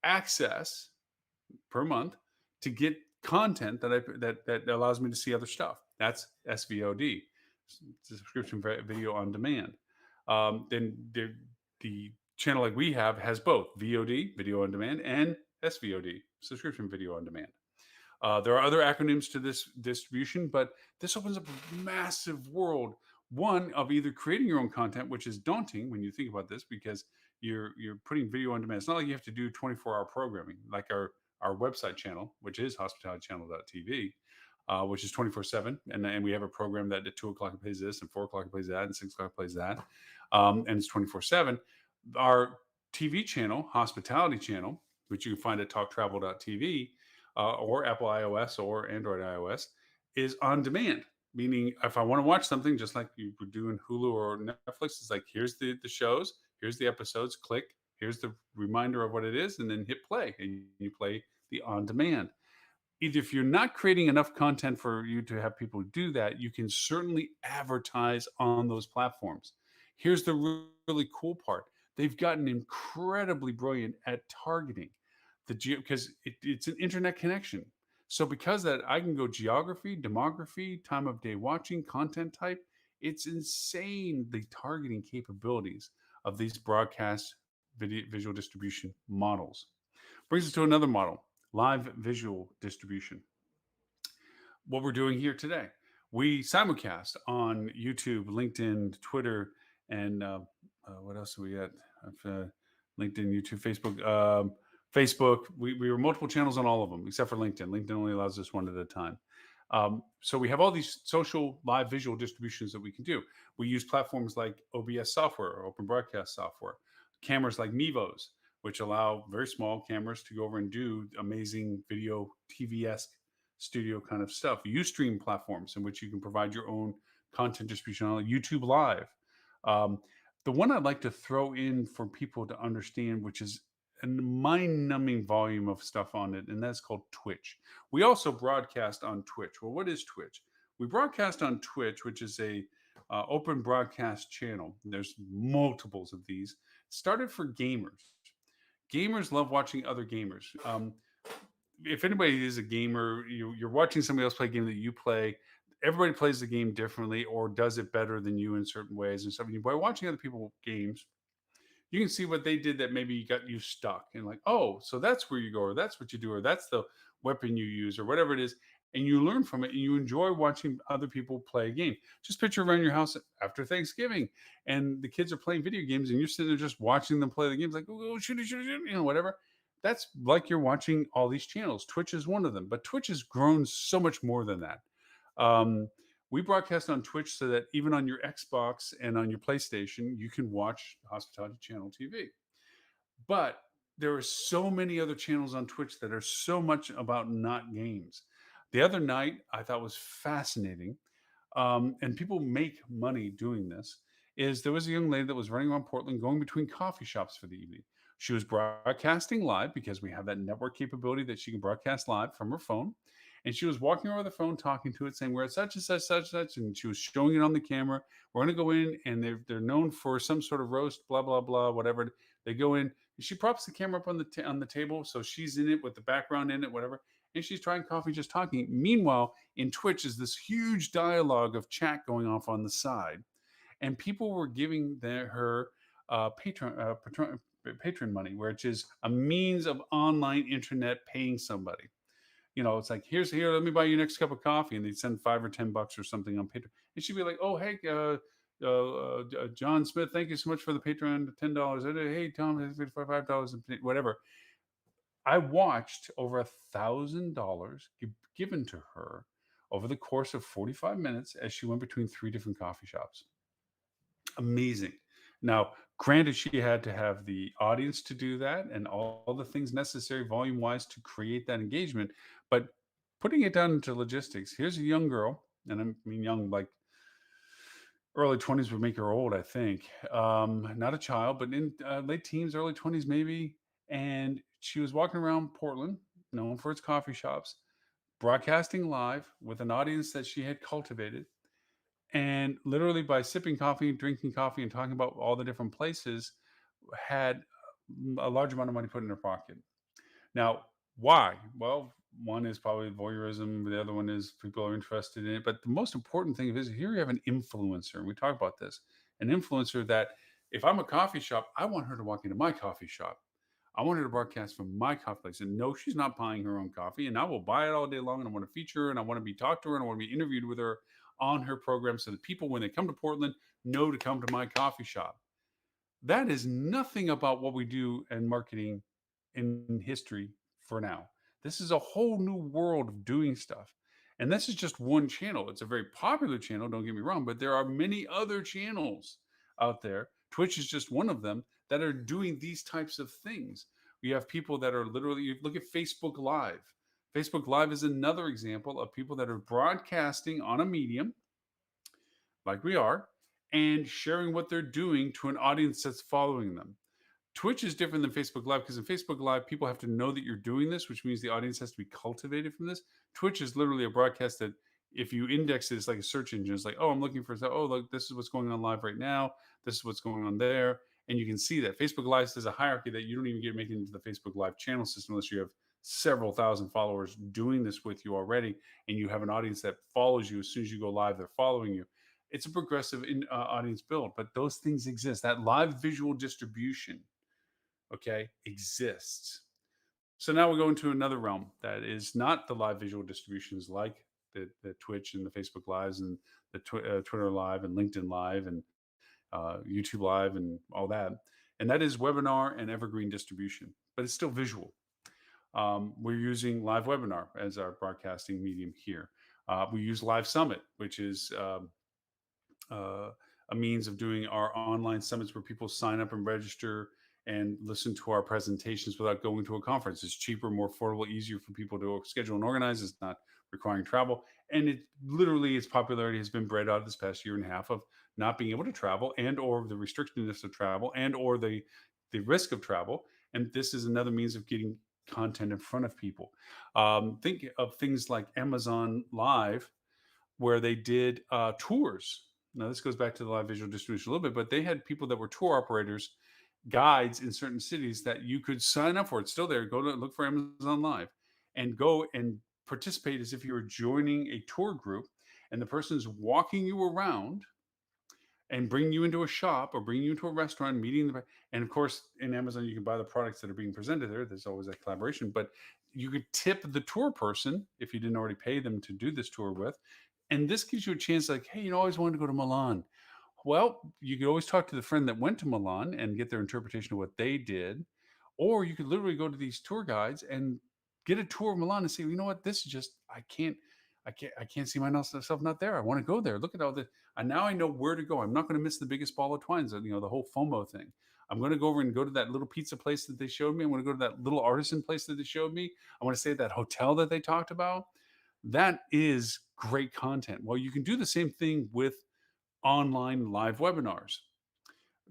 access per month to get content that allows me to see other stuff. That's SVOD, subscription video on demand. Then the channel like we have has both VOD, video on demand, and SVOD, subscription video on demand. There are other acronyms to this distribution, but this opens up a massive world. One of either creating your own content, which is daunting when you think about this, because you're putting video on demand. It's not like you have to do 24-hour programming like our website channel, which is hospitalitychannel.tv, which is 24/7, and we have a program that at 2 o'clock it plays this, and 4 o'clock it plays that, and 6 o'clock it plays that, and it's 24/7. Our TV channel, Hospitality Channel, which you can find at talktravel.tv, or Apple iOS or Android iOS, is on demand. Meaning, if I want to watch something, just like you would do in Hulu or Netflix, it's like, here's the shows, here's the episodes, click, here's the reminder of what it is, and then hit play, and you play the on demand. Either if you're not creating enough content for you to have people do that, you can certainly advertise on those platforms. Here's the really cool part. They've gotten incredibly brilliant at targeting because it's an internet connection. So because that, I can go geography, demography, time of day watching, content type. It's insane the targeting capabilities of these broadcast visual distribution models. Brings us to another model, live visual distribution. What we're doing here today, we simulcast on YouTube, LinkedIn, Twitter, and what else do we got? LinkedIn, YouTube, Facebook. Facebook. We were multiple channels on all of them except for LinkedIn. LinkedIn only allows us one at a time. So we have all these social live visual distributions that we can do. We use platforms like OBS software or open broadcast software, cameras like Mevos, which allow very small cameras to go over and do amazing video TV-esque studio kind of stuff. Ustream platforms in which you can provide your own content distribution on YouTube Live. Um, the one I'd like to throw in for people to understand, which is a mind-numbing volume of stuff on it, and that's called Twitch. We also broadcast on Twitch. Well, what is Twitch? We broadcast on Twitch, which is a open broadcast channel. There's multiples of these. Started for gamers. Gamers love watching other gamers. If anybody is a gamer, you're watching somebody else play a game that you play. Everybody plays the game differently or does it better than you in certain ways and stuff. And by watching other people games, you can see what they did that maybe got you stuck and like, oh, so that's where you go, or that's what you do, or that's the weapon you use, or whatever it is. And you learn from it and you enjoy watching other people play a game. Just picture around your house after Thanksgiving and the kids are playing video games and you're sitting there just watching them play the games like, oh, shoot, whatever. That's like you're watching all these channels. Twitch is one of them, but Twitch has grown so much more than that. Um, we broadcast on Twitch so that even on your Xbox and on your PlayStation, you can watch Hospitality Channel TV. But there are so many other channels on Twitch that are so much about not games. The other night, I thought was fascinating, and people make money doing this. Is there was a young lady that was running around Portland, going between coffee shops for the evening. She was broadcasting live because we have that network capability that she can broadcast live from her phone. And she was walking over the phone, talking to it, saying, "We're at such and such, such, such." And she was showing it on the camera. We're going to go in, and they're known for some sort of roast, blah, blah, blah, whatever. They go in, and she props the camera up on on the table. So she's in it with the background in it, whatever. And she's trying coffee, just talking. Meanwhile, in Twitch is this huge dialogue of chat going off on the side. And people were giving her patron money, which is a means of online internet paying somebody. It's like, here, let me buy you next cup of coffee, and they'd send $5 or $10 or something on Patreon, and she'd be like, oh, hey, John Smith, thank you so much for the Patreon, $10. Hey, Tom, $5, whatever. I watched over $1,000 given to her over the course of 45 minutes as she went between 3 different coffee shops. Amazing. Now, granted, she had to have the audience to do that and all the things necessary volume wise to create that engagement. But putting it down into logistics, here's a young girl, and I mean young, like early 20s would make her old, I think. Not a child, but in late teens, early 20s, maybe. And she was walking around Portland, known for its coffee shops, broadcasting live with an audience that she had cultivated, and literally by sipping coffee, drinking coffee, and talking about all the different places, had a large amount of money put in her pocket. Now, why? Well, one is probably voyeurism. The other one is people are interested in it. But the most important thing is here you have an influencer, and we talk about this, an influencer that if I'm a coffee shop, I want her to walk into my coffee shop. I want her to broadcast from my coffee place. And no, she's not buying her own coffee. And I will buy it all day long. And I want to feature her and I want to be talked to her and I want to be interviewed with her on her program so that people, when they come to Portland, know to come to my coffee shop. That is nothing about what we do in marketing in history for now. This is a whole new world of doing stuff. And this is just one channel. It's a very popular channel, don't get me wrong, but there are many other channels out there. Twitch is just one of them that are doing these types of things. We have people that are literally, you look at Facebook Live. Facebook Live is another example of people that are broadcasting on a medium like we are and sharing what they're doing to an audience that's following them. Twitch is different than Facebook Live because in Facebook Live, people have to know that you're doing this, which means the audience has to be cultivated from this. Twitch is literally a broadcast that if you index it, it's like a search engine. It's like, oh, I'm looking for, oh, look, this is what's going on live right now. This is what's going on there. And you can see that Facebook Live has a hierarchy that you don't even get making into the Facebook Live channel system unless you have several thousand followers doing this with you already. And you have an audience that follows you as soon as you go live, they're following you. It's a progressive audience build, but those things exist. That live visual distribution, okay, exists. So now we go into another realm that is not the live visual distributions like the Twitch and the Facebook Lives and the Twitter Live and LinkedIn Live and YouTube Live and all that. And that is webinar and evergreen distribution, but it's still visual. We're using Live Webinar as our broadcasting medium here. We use Live Summit, which is uh, a means of doing our online summits where people sign up and register and listen to our presentations without going to a conference. It's cheaper, more affordable, easier for people to schedule and organize. It's not requiring travel. And it literally, its popularity has been bred out of this past year and a half of not being able to travel and or the restrictiveness of travel and or the risk of travel. And this is another means of getting content in front of people. Think of things like Amazon Live, where they did tours. Now, this goes back to the live visual distribution a little bit, but they had people that were tour operators, guides in certain cities that you could sign up for. It's still there. Go to look for Amazon Live and go and participate as if you were joining a tour group, and the person's walking you around and bring you into a shop or bring you into a restaurant, meeting the, and of course in Amazon you can buy the products that are being presented there. There's always a collaboration, but you could tip the tour person if you didn't already pay them to do this tour with. And this gives you a chance, like, hey, I always wanted to go to Milan. Well, you could always talk to the friend that went to Milan and get their interpretation of what they did. Or you could literally go to these tour guides and get a tour of Milan and say, you know what, this is just, I can't see myself not there. I want to go there. Look at all the, and now I know where to go. I'm not going to miss the biggest ball of twines, the whole FOMO thing. I'm going to go over and go to that little pizza place that they showed me. I want to go to that little artisan place that they showed me. I want to stay at that hotel that they talked about. That is great content. Well, you can do the same thing with online live webinars.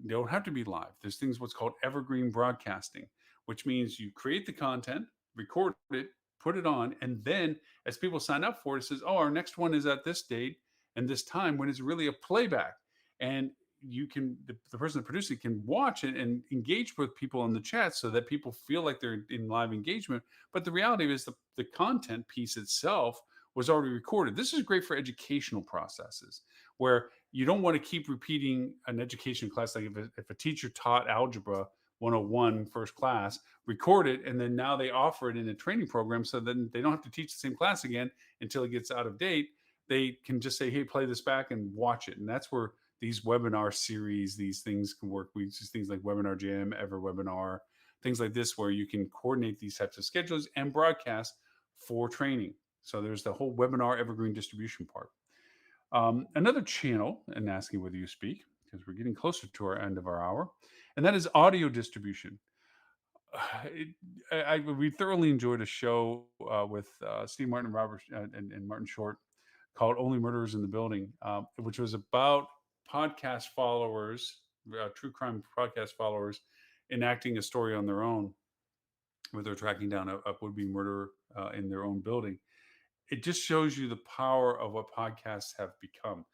They don't have to be live. There's things what's called evergreen broadcasting, which means you create the content, record it, put it on, and then as people sign up for it, it says, "Oh, our next one is at this date and this time," when it's really a playback. And you can the person that produced it can watch it and engage with people in the chat so that people feel like they're in live engagement. But the reality is the content piece itself was already recorded. This is great for educational processes where you don't want to keep repeating an education class. Like if a teacher taught algebra 101 first class, record it, and then now they offer it in a training program so then they don't have to teach the same class again until it gets out of date. They can just say, hey, play this back and watch it. And that's where these webinar series, these things can work. We use things like Webinar Jam, EverWebinar, things like this, where you can coordinate these types of schedules and broadcast for training. So there's the whole webinar evergreen distribution part. Another channel, and asking whether you speak, because we're getting closer to our end of our hour, and that is audio distribution. We thoroughly enjoyed a show with Steve Martin and Robert and Martin Short called "Only Murderers in the Building," which was about podcast followers, true crime podcast followers, enacting a story on their own, where they're tracking down a would-be murderer in their own building. It just shows you the power of what podcasts have become.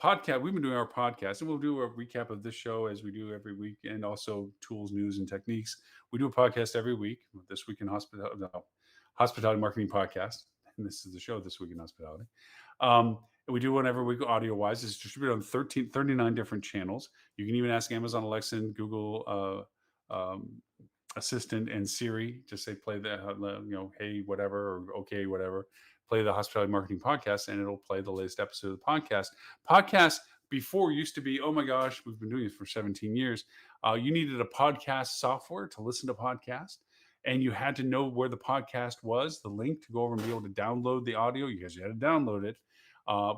We've been doing our podcast, and we'll do a recap of this show as we do every week, and also tools, news, and techniques. We do a podcast every week. This Week in Hospitality Marketing Podcast, and this is the show, This Week in Hospitality. We do one every week audio wise. It's distributed on 39 different channels. You can even ask Amazon Alexa and Google Assistant and Siri, just say play the hey whatever, or okay whatever, play the Hospitality Marketing Podcast, and it'll play the latest episode of the podcast. Podcast before used to be, oh my gosh, we've been doing this for 17 years. You needed a podcast software to listen to podcast, and you had to know where the podcast was, the link to go over and be able to download the audio. You had to download it,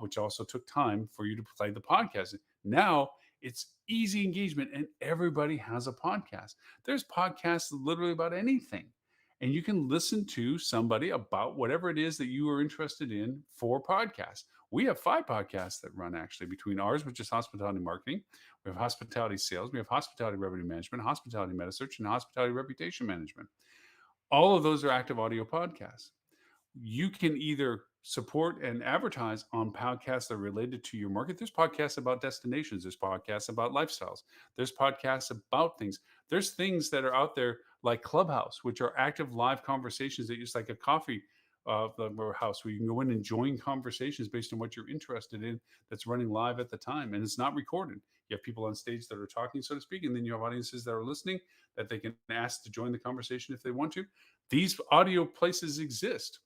which also took time for you to play the podcast. Now it's easy engagement, and everybody has a podcast. There's podcasts literally about anything, and you can listen to somebody about whatever it is that you are interested in for podcasts. We have 5 podcasts that run actually between ours, which is hospitality marketing. We have hospitality sales. We have hospitality revenue management, hospitality meta search, and hospitality reputation management. All of those are active audio podcasts. You can either support and advertise on podcasts that are related to your market. There's podcasts about destinations. There's podcasts about lifestyles. There's podcasts about things. There's things that are out there like Clubhouse, which are active live conversations that just like a coffee the house where you can go in and join conversations based on what you're interested in that's running live at the time. And it's not recorded. You have people on stage that are talking, so to speak, and then you have audiences that are listening that they can ask to join the conversation if they want to. These audio places exist,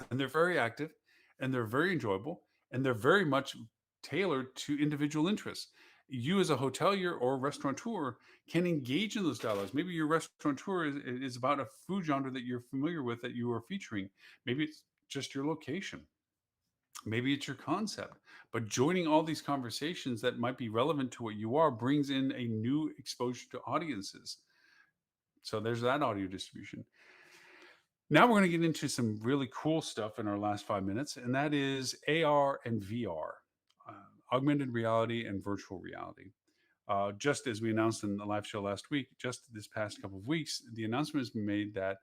and they're very active, and they're very enjoyable, and they're very much tailored to individual interests. You as a hotelier or restaurateur can engage in those dialogues. Maybe your restaurateur is about a food genre that you're familiar with that you are featuring. Maybe it's just your location. Maybe it's your concept. But joining all these conversations that might be relevant to what you are brings in a new exposure to audiences. So there's that audio distribution. Now we're going to get into some really cool stuff in our last 5 minutes, and that is AR and VR, augmented reality and virtual reality. Just as we announced in the live show last week, just this past couple of weeks, the announcement has been made that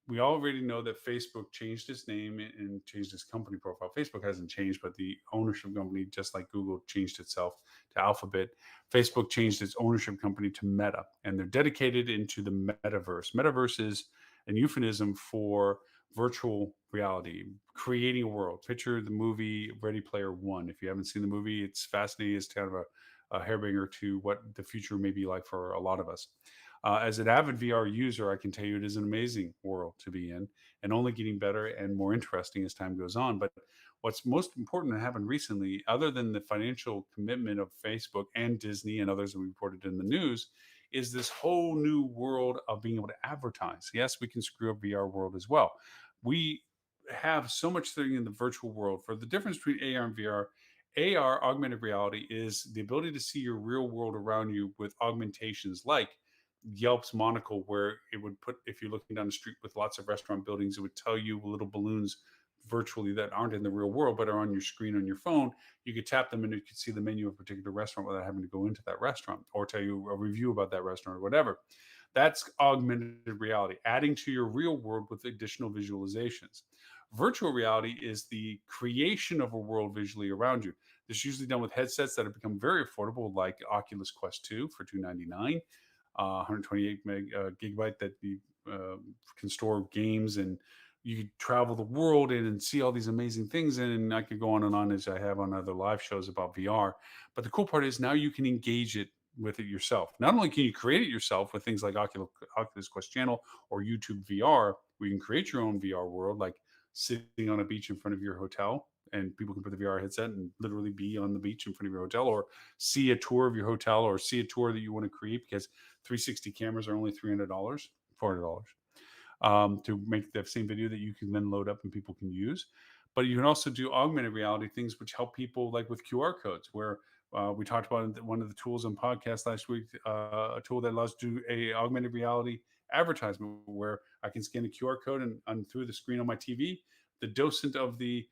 we already know that Facebook changed its name and changed its company profile. Facebook hasn't changed, but the ownership company, just like Google changed itself to Alphabet, Facebook changed its ownership company to Meta, and they're dedicated into the metaverse. Metaverse is an euphemism for virtual reality, creating a world. Picture the movie Ready Player One. If you haven't seen the movie, it's fascinating. It's kind of a hairbringer to what the future may be like for a lot of us. As an avid VR user, I can tell you it is an amazing world to be in and only getting better and more interesting as time goes on. But what's most important that happened recently, other than the financial commitment of Facebook and Disney and others that we reported in the news, is this whole new world of being able to advertise. Yes, we can screw up VR world as well. We have so much thing in the virtual world. For the difference between AR and VR, AR, augmented reality, is the ability to see your real world around you with augmentations like Yelp's monocle, where it would put, if you're looking down the street with lots of restaurant buildings, it would tell you little balloons virtually that aren't in the real world but are on your screen on your phone. You could tap them and you could see the menu of a particular restaurant without having to go into that restaurant or tell you a review about that restaurant or whatever. That's augmented reality, adding to your real world with additional visualizations. Virtual reality is the creation of a world visually around you. This is usually done with headsets that have become very affordable, like Oculus Quest 2 for $299, 128 gigabyte that you can store games, and you could travel the world in and see all these amazing things in. And I could go on and on as I have on other live shows about VR. But the cool part is now you can engage it with it yourself. Not only can you create it yourself with things like Oculus Quest Channel or YouTube VR, where you can create your own VR world, like sitting on a beach in front of your hotel, and people can put the VR headset and literally be on the beach in front of your hotel, or see a tour of your hotel, or see a tour that you want to create, because 360 cameras are only $300, $400, to make the same video that you can then load up and people can use. But you can also do augmented reality things which help people, like with QR codes, where we talked about one of the tools on podcast last week, a tool that allows to do a augmented reality advertisement where I can scan the QR code and through the screen on my TV, the docent of the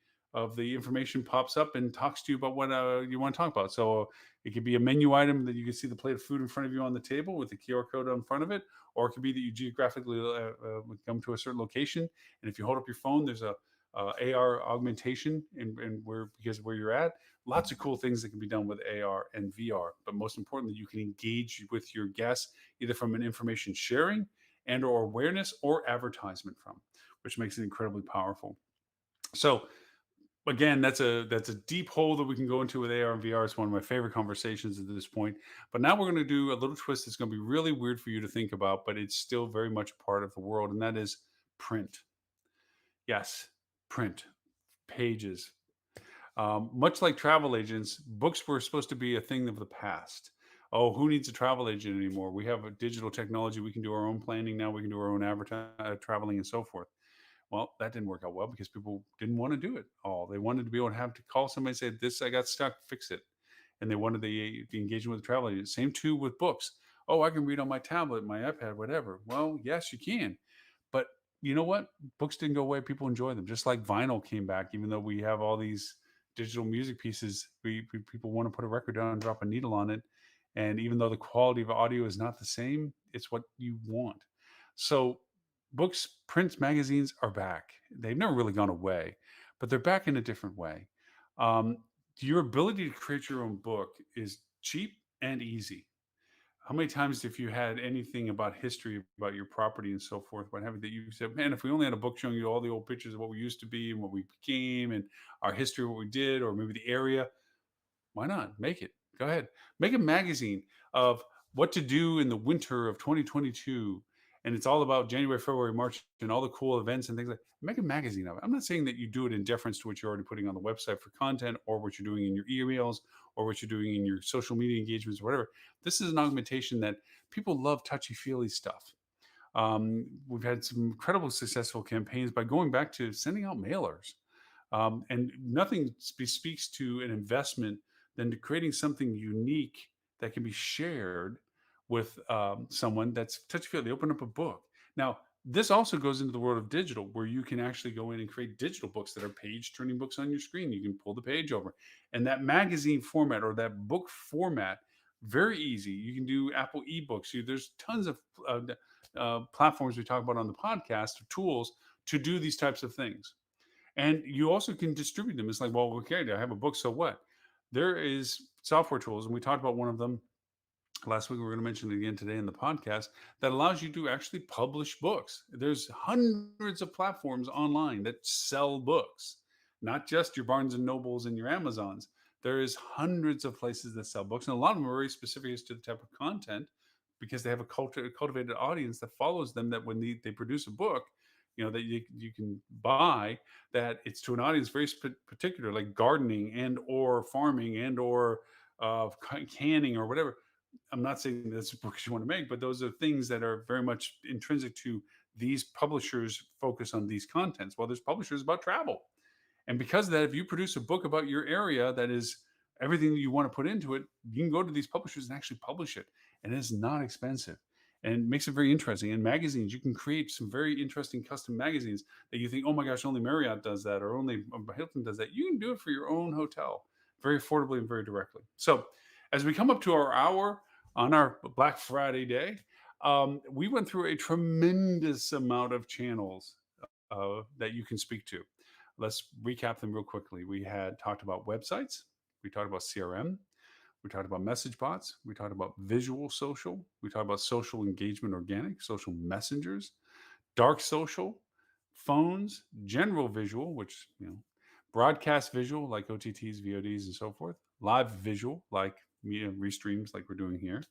information pops up and talks to you about what you want to talk about. So it could be a menu item that you can see the plate of food in front of you on the table with the QR code on front of it, or it could be that you geographically come to a certain location, and if you hold up your phone, there's a AR augmentation and where, because of where you're at. Lots of cool things that can be done with AR and VR. But most importantly, you can engage with your guests either from an information sharing and or awareness or advertisement from, which makes it incredibly powerful. So again, that's a deep hole that we can go into with AR and VR. It's one of my favorite conversations at this point. But now we're going to do a little twist that's going to be really weird for you to think about, but it's still very much a part of the world, and that is print. Yes, print, pages. Much like travel agents, books were supposed to be a thing of the past. Oh, who needs a travel agent anymore? We have a digital technology. We can do our own planning now. We can do our own traveling and so forth. Well, that didn't work out well because people didn't want to do it all. They wanted to be able to have to call somebody and say, "This, I got stuck, fix it." And they wanted the engagement with the travel agent. Same too with books. Oh, I can read on my tablet, my iPad, whatever. Well, yes, you can. But you know what? Books didn't go away. People enjoy them. Just like vinyl came back, even though we have all these digital music pieces, people want to put a record down and drop a needle on it. And even though the quality of audio is not the same, it's what you want. So books, print magazines are back. They've never really gone away, but they're back in a different way. Um, your ability to create your own book is cheap and easy. how many times, if you had anything about history about your property and so forth, what have you, that you said, man, if we only had a book showing you all the old pictures of what we used to be and what we became and our history, what we did, or maybe the area, why not? Make it. Go ahead. Make a magazine of what to do in the winter of 2022. And it's all about January, February, March, and all the cool events and things like. Make a magazine of it. I'm not saying that you do it in deference to what you're already putting on the website for content, or what you're doing in your emails, or what you're doing in your social media engagements, or whatever. This is an augmentation that people love, touchy feely stuff. We've had some incredible successful campaigns by going back to sending out mailers. And nothing speaks to an investment than to creating something unique that can be shared with someone that's touchy feely. They open up a book. Now, this also goes into the world of digital, where you can actually go in and create digital books that are page turning books on your screen. You can pull the page over, and that magazine format or that book format, very easy. You can do Apple eBooks. There's tons of platforms we talk about on the podcast, tools to do these types of things. And you also can distribute them. It's like, well, okay, I have a book, so what? There is software tools, and we talked about one of them last week. We're going to mention it again today in the podcast, that allows you to actually publish books. There's hundreds of platforms online that sell books, not just your Barnes and Nobles and your Amazons. There is hundreds of places that sell books, and a lot of them are very specific as to the type of content, because they have a cultivated audience that follows them. That when they produce a book, that you can buy, that it's to an audience very particular, like gardening and or farming and or canning or whatever. I'm not saying that's books you want to make, but those are things that are very much intrinsic to these publishers focus on these contents. Well, there's publishers about travel. And because of that, if you produce a book about your area that is everything that you want to put into it, you can go to these publishers and actually publish it. And it's not expensive, and makes it very interesting. And magazines, you can create some very interesting custom magazines that you think, oh my gosh, only Marriott does that, or only Hilton does that. You can do it for your own hotel very affordably and very directly. So as we come up to our hour on our Black Friday day, we went through a tremendous amount of channels that you can speak to. Let's recap them real quickly. We had talked about websites, we talked about CRM, we talked about message bots, we talked about visual social, we talked about social engagement, organic, social messengers, dark social, phones, general visual, which, broadcast visual like OTTs, VODs, and so forth, live visual like media restreams like we're doing here,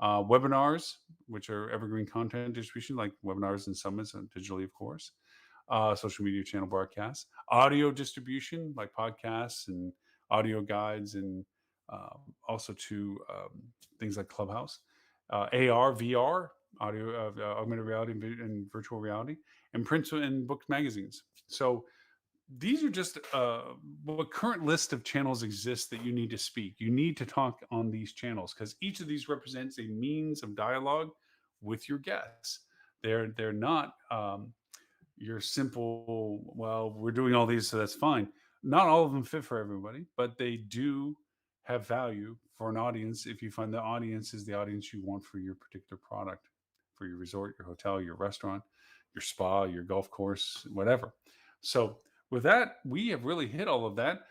webinars, which are evergreen content distribution like webinars and summits, and digitally, of course, social media channel broadcasts, audio distribution like podcasts and audio guides, and also to things like Clubhouse, AR, VR, audio, augmented reality and virtual reality, and print and book magazines. So these are just what current list of channels exist that you need to speak. You need to talk on these channels because each of these represents a means of dialogue with your guests. They're not your simple, well, we're doing all these, so that's fine. Not all of them fit for everybody, but they do have value for an audience if you find the audience is the audience you want for your particular product, for your resort, your hotel, your restaurant, your spa, your golf course, whatever. So, with that, we have really hit all of that.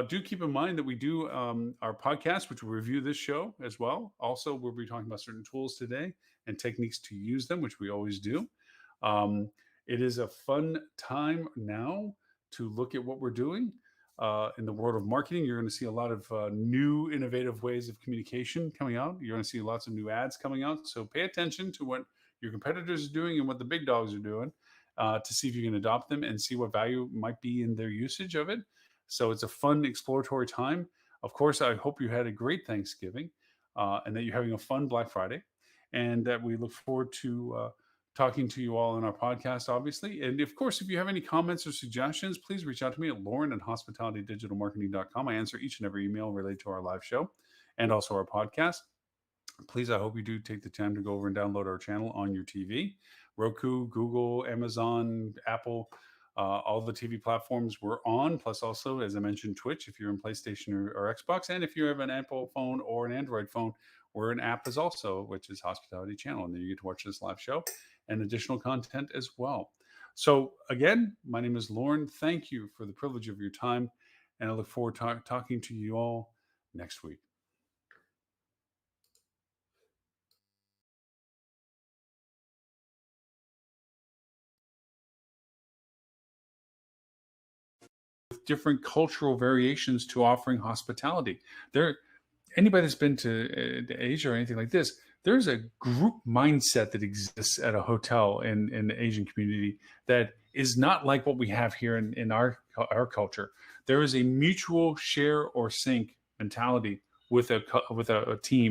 Do keep in mind that we do our podcast, which will review this show as well. Also, we'll be talking about certain tools today and techniques to use them, which we always do. Um, it is a fun time now to look at what we're doing in the world of marketing. You're going to see a lot of new, innovative ways of communication coming out. You're going to see lots of new ads coming out. So pay attention to what your competitors are doing and what the big dogs are doing to see if you can adopt them and see what value might be in their usage of it. So it's a fun, exploratory time. Of course, I hope you had a great Thanksgiving and that you're having a fun Black Friday, and that we look forward to talking to you all in our podcast, obviously. And of course, if you have any comments or suggestions, please reach out to me at lauren@hospitalitydigitalmarketing.com. I answer each and every email related to our live show and also our podcast. Please, I hope you do take the time to go over and download our channel on your TV. Roku, Google, Amazon, Apple, all the TV platforms we're on, plus also, as I mentioned, Twitch if you're in PlayStation or Xbox. And if you have an Apple phone or an Android phone, we're an app as also, which is Hospitality Channel. And then you get to watch this live show and additional content as well. So again, my name is Lauren. Thank you for the privilege of your time. And I look forward to talking to you all next week. with different cultural variations to offering hospitality. There, anybody that's been to Asia or anything like this, there's a group mindset that exists at a hotel in the Asian community that is not like what we have here in our culture. There is a mutual share or sink mentality with a team